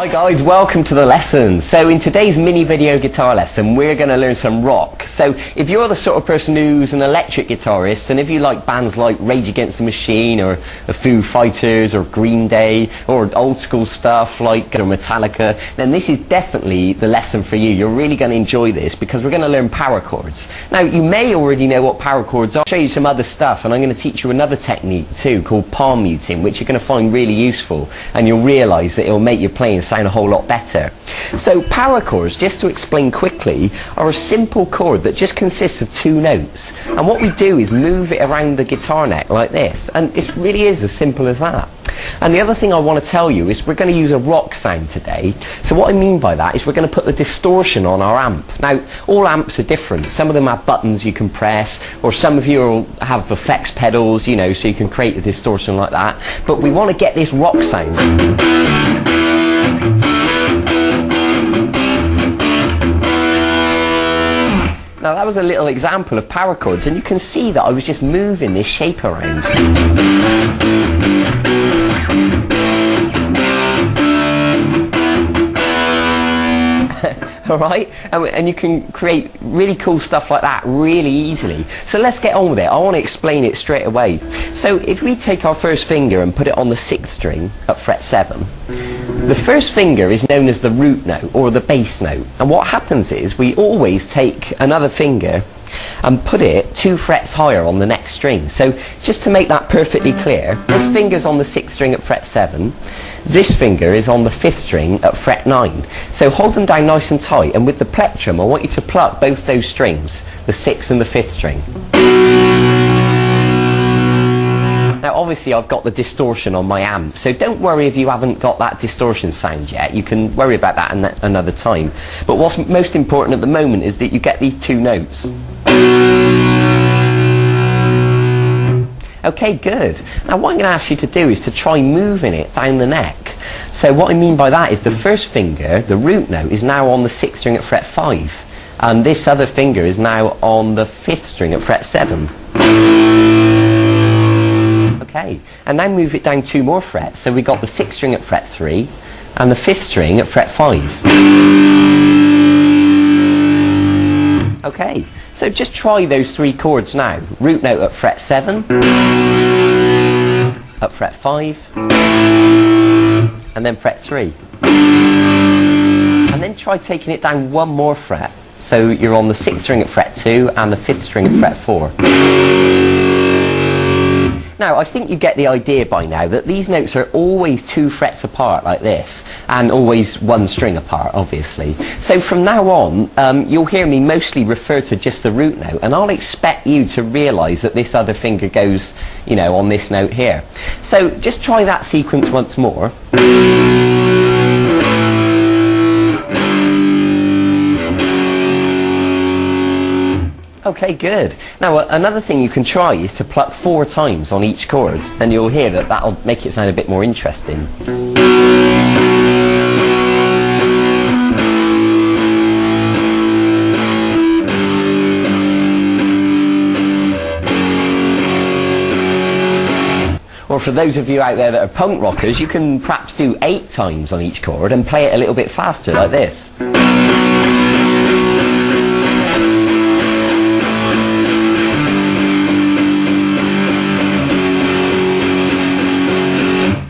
Hi guys, welcome to the lesson. So in today's mini video guitar lesson we're going to learn some rock. So if you're the sort of person who's an electric guitarist, and if you like bands like Rage Against the Machine or the Foo Fighters or Green Day or old school stuff like Metallica, then this is definitely the lesson for you. You're really going to enjoy this because we're going to learn power chords. Now you may already know what power chords are. I'll show you some other stuff, and I'm going to teach you another technique too called palm muting, which you're going to find really useful, and you'll realise that it'll make your playing sound a whole lot better. So power chords, just to explain quickly, are a simple chord that just consists of two notes, and what we do is move it around the guitar neck like this, and it really is as simple as that. And the other thing I want to tell you is we're going to use a rock sound today. So what I mean by that is we're going to put the distortion on our amp. Now all amps are different. Some of them have buttons you can press, or some of you will have effects pedals, you know, so you can create the distortion like that. But we want to get this rock sound. Now that was a little example of power chords, and you can see that I was just moving this shape around. Alright, and you can create really cool stuff like that really easily. So let's get on with it. I want to explain it straight away. So if we take our first finger and put it on the 6th string at fret 7, the first finger is known as the root note or the bass note, and what happens is we always take another finger and put it 2 frets higher on the next string. So just to make that perfectly clear, this finger's on the 6th string at fret 7, this finger is on the 5th string at fret 9. So hold them down nice and tight, and with the plectrum I want you to pluck both those strings, the 6th and the 5th string. Now obviously I've got the distortion on my amp, so don't worry if you haven't got that distortion sound yet. You can worry about that another time. But what's most important at the moment is that you get these 2 notes. Okay, good. Now what I'm going to ask you to do is to try moving it down the neck. So what I mean by that is the first finger, the root note, is now on the 6th string at fret 5, and this other finger is now on the 5th string at fret 7. Okay, and now move it down 2 more frets. So we got the 6th string at fret 3 and the 5th string at fret 5. Okay, so just try those 3 chords now. Root note at fret 7, at fret 5, and then fret 3. And then try taking it down 1 more fret. So you're on the 6th string at fret 2 and the 5th string at fret 4. Now I think you get the idea by now that these notes are always 2 frets apart like this, and always 1 string apart obviously. So from now on you'll hear me mostly refer to just the root note, and I'll expect you to realise that this other finger goes, you know, on this note here. So just try that sequence once more. Okay, good. Now another thing you can try is to pluck 4 times on each chord, and you'll hear that that'll make it sound a bit more interesting. Or for those of you out there that are punk rockers, you can perhaps do 8 times on each chord and play it a little bit faster like this.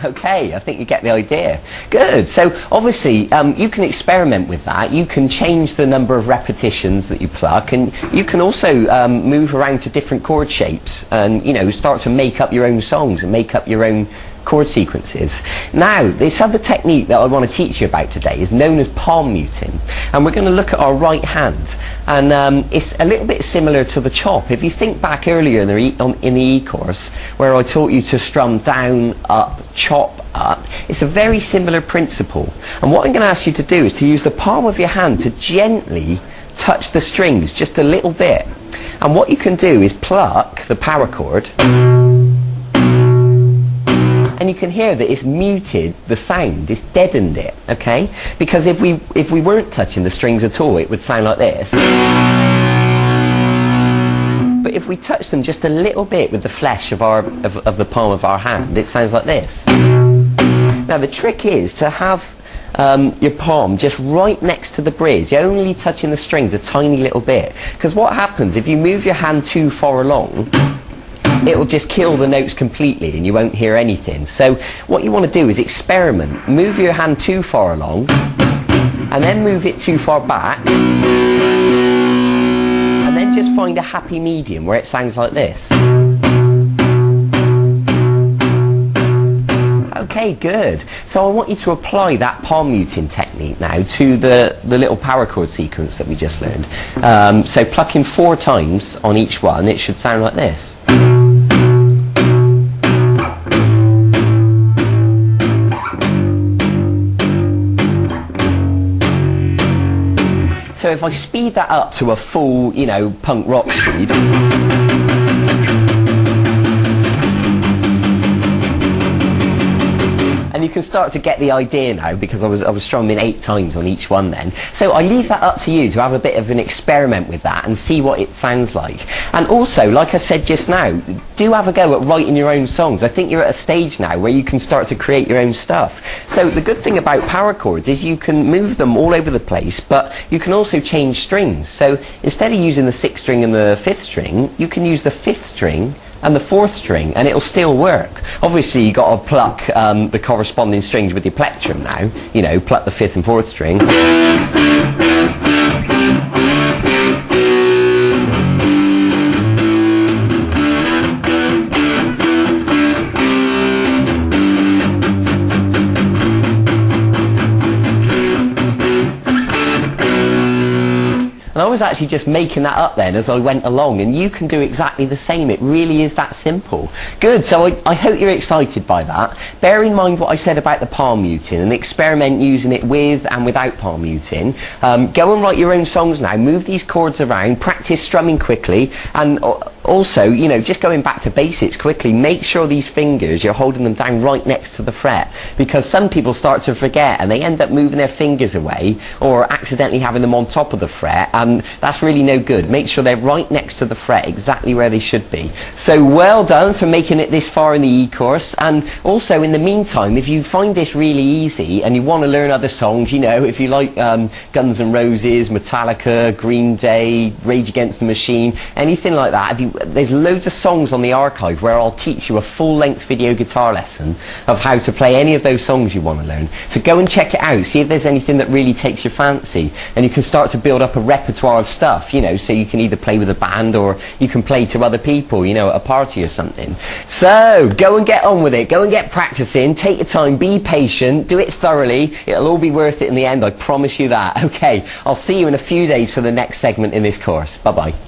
Okay, I think you get the idea. Good. So obviously you can experiment with that. You can change the number of repetitions that you pluck, and you can also move around to different chord shapes and, you know, start to make up your own songs and make up your own chord sequences. Now this other technique that I want to teach you about today is known as palm muting, and we're going to look at our right hand, and it's a little bit similar to the chop. If you think back earlier in the E course where I taught you to strum down, up, chop, up, it's a very similar principle, and what I'm going to ask you to do is to use the palm of your hand to gently touch the strings just a little bit, and what you can do is pluck the power chord, and you can hear that it's muted the sound, it's deadened it, okay? Because if we weren't touching the strings at all, it would sound like this. But if we touch them just a little bit with the flesh of the palm of our hand, it sounds like this. Now the trick is to have your palm just right next to the bridge, only touching the strings a tiny little bit. Because what happens if you move your hand too far along, it will just kill the notes completely and you won't hear anything. So what you want to do is experiment. Move your hand too far along and then move it too far back, and then just find a happy medium where it sounds like this. Okay, good. So I want you to apply that palm muting technique now to the little power chord sequence that we just learned. So plucking 4 times on each one, it should sound like this. So if I speed that up to a full, you know, punk rock speed, and you can start to get the idea now, because I was strumming 8 times on each one then. So I leave that up to you to have a bit of an experiment with that and see what it sounds like. And also, like I said just now, do have a go at writing your own songs. I think you're at a stage now where you can start to create your own stuff. So the good thing about power chords is you can move them all over the place, but you can also change strings. So instead of using the 6th string and the 5th string, you can use the 5th string and the 4th string, and it'll still work. Obviously you got to pluck the corresponding strings with your plectrum now, you know, pluck the 5th and 4th string. And I was actually just making that up then as I went along, and you can do exactly the same. It really is that simple. Good, so I hope you're excited by that. Bear in mind what I said about the palm muting and experiment using it with and without palm muting. Go and write your own songs now, move these chords around, practice strumming quickly, and also, you know, just going back to basics quickly, make sure these fingers, you're holding them down right next to the fret, because some people start to forget and they end up moving their fingers away or accidentally having them on top of the fret, and that's really no good. Make sure they're right next to the fret, exactly where they should be. So well done for making it this far in the e-course. And also, in the meantime, if you find this really easy and you want to learn other songs, you know, if you like Guns N' Roses, Metallica, Green Day, Rage Against the Machine, anything like that, there's loads of songs on the archive where I'll teach you a full-length video guitar lesson of how to play any of those songs you want to learn. So go and check it out, see if there's anything that really takes your fancy, and you can start to build up a repertoire of stuff, you know, so you can either play with a band or you can play to other people, you know, at a party or something. So go and get on with it, go and get practicing, take your time, be patient, do it thoroughly, it'll all be worth it in the end, I promise you that. Okay, I'll see you in a few days for the next segment in this course. Bye bye.